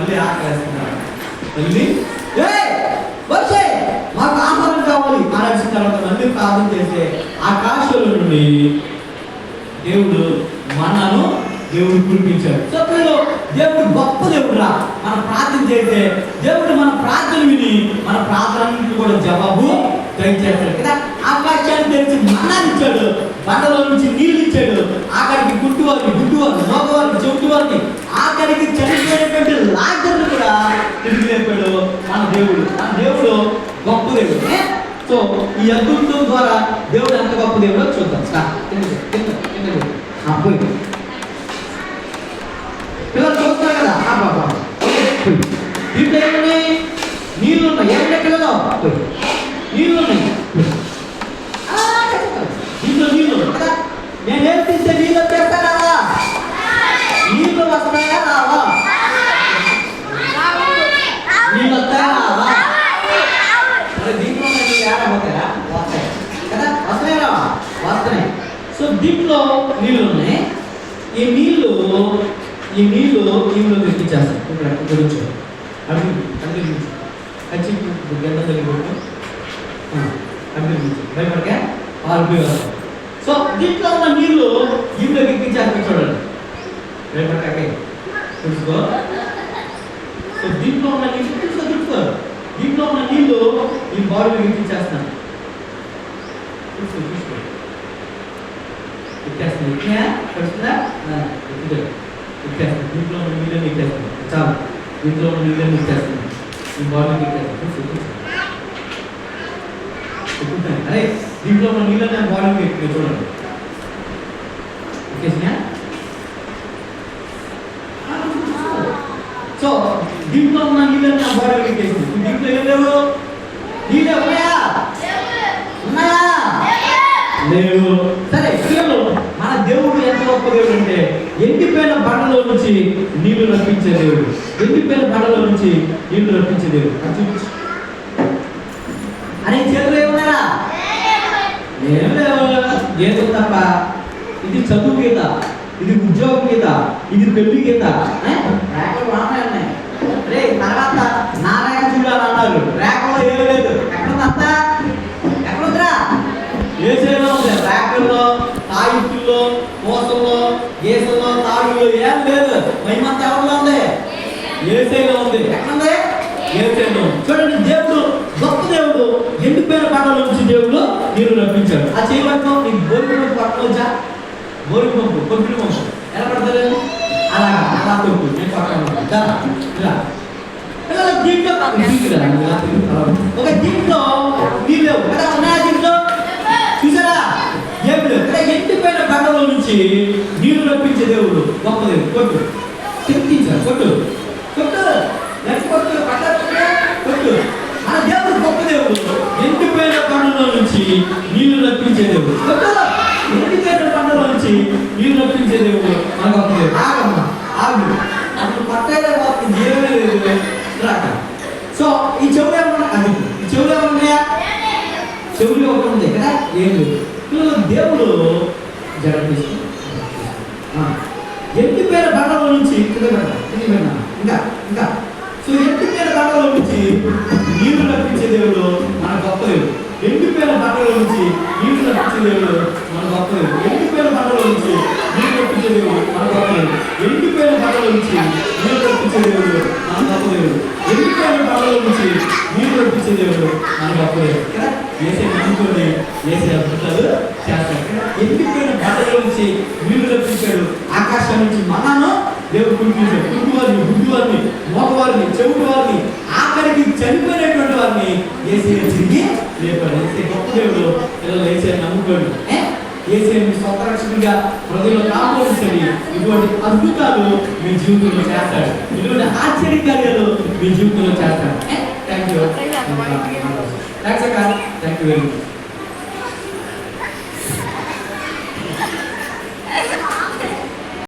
మళ్ళీ ఆకలిస్తున్నారు. మళ్ళీ వచ్చే మాకు ఆహారం కావాలి ఆలోచించిన తర్వాత మళ్ళీ ప్రార్థన చేసే ఆకాశంలో నుండి దేవుడు మన్నాను దేవుడు కురిపించాడు. సో దేవుడు గొప్ప దేవుడు రా. మనం ప్రార్థన చేస్తే దేవుడు మన ప్రార్థన విని మన ప్రార్థనకి కూడా జవాబు దయచేస్తాడు కదా. ఆకాశాన్ని తెరిచి మన్నాన్ని ఇచ్చాడు, బండలో నుంచి నీళ్ళు ఇచ్చాడు, ఆఖరికి గుడ్డివారిని మోగవారిని చెవిటివారిని ఆఖరికి చనిపోయినటువంటి లాజరును కూడా తిరిగి లేపాడు మన దేవుడు గొప్ప దేవుడు. సో ఈ అద్భుతం ద్వారా దేవుడు ఎంత గొప్ప దేవుడో చూద్దాం. పిల్లలు చూస్తారు కదా, దీంట్లో ఏమున్నాయి? నీళ్ళు ఉన్నాయి. ఏమంటే పిల్లలు నీళ్ళు ఉన్నాయి, దీంట్లో నీళ్ళు కదా. నేనేం తీస్తే నీళ్ళు వచ్చేస్తారా? నీళ్ళు వస్తాయా రావా? నీళ్ళు వస్తాయా రావా? మరి దీంట్లో ఏడబోతాయా? వస్తాయి కదా. వస్తాయా రావా? వస్తున్నాయి. సో దీంట్లో నీళ్ళు ఉన్నాయి. ఈ నీళ్ళు ఈమెలో తెప్పించేస్తాం. ఇక్కడ గురించి అడిగి ఖర్చు గంట తెలియదు భయపడకే ఆల్పి వస్తాం. సో దీంట్లో ఉన్న నీళ్ళు ఈమెలో ఎక్కించేస్తాం. చూడండి, భయపడకే తెలుసుకో. సో దీంట్లో ఉన్న నీళ్ళు తెలుసుకో. దీంట్లో ఉన్న నీళ్ళు ఈ బాడీలో ఎక్కించేస్తాను. చూసుకో ఎక్కేస్తాను. ఎక్కినా తెలుస్తుందా? ఎక్కేస్తాను. దీంట్లో ఉన్న నీళ్ళని ఎక్కేస్తాను. చాలు, దీంట్లో ఉన్న నీళ్ళని ఎక్కేస్తాను. ఈ బాడీకి ఎక్కేస్తాను. ఎక్కుతాను. అరే దీంట్లో ఉన్న నీళ్ళని బాడీకి ఎక్కువ. చూడండి, ఎక్కేసినా? సో దీంట్లో ఉన్న నీళ్ళని నా బాడీకి ఎక్కేసింది. దీంట్లో ఏం లేవు. నీళ్ళు ఉన్నాయా? లేవు. సరే, పిల్లలు మన దేవుడు ఎంత గొప్ప దేవుడు అంటే ఎండిపోయిన బండలో నుంచి నీళ్లు రప్పించే దేవుడు. ఎండిపోయిన బండలో నుంచి నీళ్లు రప్పించే దేవుడు. అరే చేతులు ఏమన్నారా? ఏం లేవు. ఏదో తప్ప. ఇది చదువు గీత, ఇది ఉద్యోగం గీత, ఇది పెళ్లి గీత. రేఖలు ఉన్నాయి. రే తర్వాత నా రేఖ చూడాలి అన్నారు. రేఖలో ఏం లేదు. ఎక్కడుందంతా? ఎక్కడుందిరా? ఏసేలో ఉంది. రేఖల్లో, తాయిల్లో, మోసంలో, గేసంలో, తాడుల్లో ఏం లేదు. మహిమంత ఎవరిలో ఉంది? ఏసేలో ఉంది. ఎక్కడుంది? ఏసేలో. చూడండి, దేవుడు గొప్ప దేవుడు. ఎండిపోయిన బండల నుంచి దేవుడు నీరు రప్పించాడు. ఆ చేయబట్టు నీకు బోరి పంపు పట్టుకోవచ్చా? బోరి పంపు, కొబ్బరి పంపు ఎలా పడతారు? అలా కొట్టు. నేను పట్టుకోవాలి. దీంట్లో ఒక దీంట్లో నీళ్ళు కదా ఉన్నాయా? దీంట్లో చూసారా? దేవుడు ఎండిపోయిన బండలో నుంచి నీళ్లు రప్పించే దేవుడు గొప్ప దేవుడు. కొట్టు తెప్పించారు. కొట్టు కొట్టు. మన దేవుడు గొప్ప దేవుడు. ఎండిపోయిన బండలో నుంచి నీళ్లు రప్పించే దేవుడు. కొట్టు. ఎండిపోయిన బండలో నుంచి నీళ్లు రప్పించే దేవుడు మన గొప్ప దేవుడు. ఆగు అప్పుడు పట్టేదే పోతుంది. ఏమీ లేదు. సో ఈ చెవులు ఏమన్నా? అది ఈ చెవులు ఏమన్నాయా? చెవులు ఒకటి ఉంది కదా. ఏం లేదు. దేవుడు జరగేసి ఎండిపోయిన బండలో నుంచి ఇంకా సో ఎండిపోయిన బండలో నుంచి నీళ్లు రప్పించే దేవుడు మన గొప్ప దేవుడు. ఎండిపోయిన బండలో నుంచి నీళ్లు రప్పించే దేవుడు మన గొప్ప దేవుడు. ఎండిపోయిన బండలో నుంచి నీళ్లు రప్పించే దేవుడు మన గొప్ప దేవుడు. ఎండిపోయిన బండలో నుంచి నీళ్లు రప్పించే దేవుడు మన గొప్ప దేవుడు. ఎండిపోయిన బండలో నుంచి నీళ్లు రప్పించే దేవుడు మన గొప్ప దేవుడు. ఏసే నమ్ముకొని ఏసే అద్భుతాలు చేస్తాడు. ఎండిపోయిన బండలో నుంచి నీళ్లు రప్పించాడు. ఆకాశం నుంచి మన్నాను దేవుడు కురిపించాడు. గుడ్డివారిని, మోగవారిని, చెవిటి వారిని, ఆఖరికి చనిపోయినటువంటి వారిని ఏసే తిరిగి లేపాడు. ఏసే గొప్ప దేవుడు. పిల్లలు ఏసే నమ్ముకోడు. ఏసే మీ సొంత రక్షకుడిగా హృదయంలో కాపాడించండి. ఇటువంటి అద్భుతాలు మీ జీవితంలో చేస్తాడు. ఇటువంటి ఆశ్చర్యకార్యాలు మీ జీవితంలో చేస్తాడు. Thank you very much.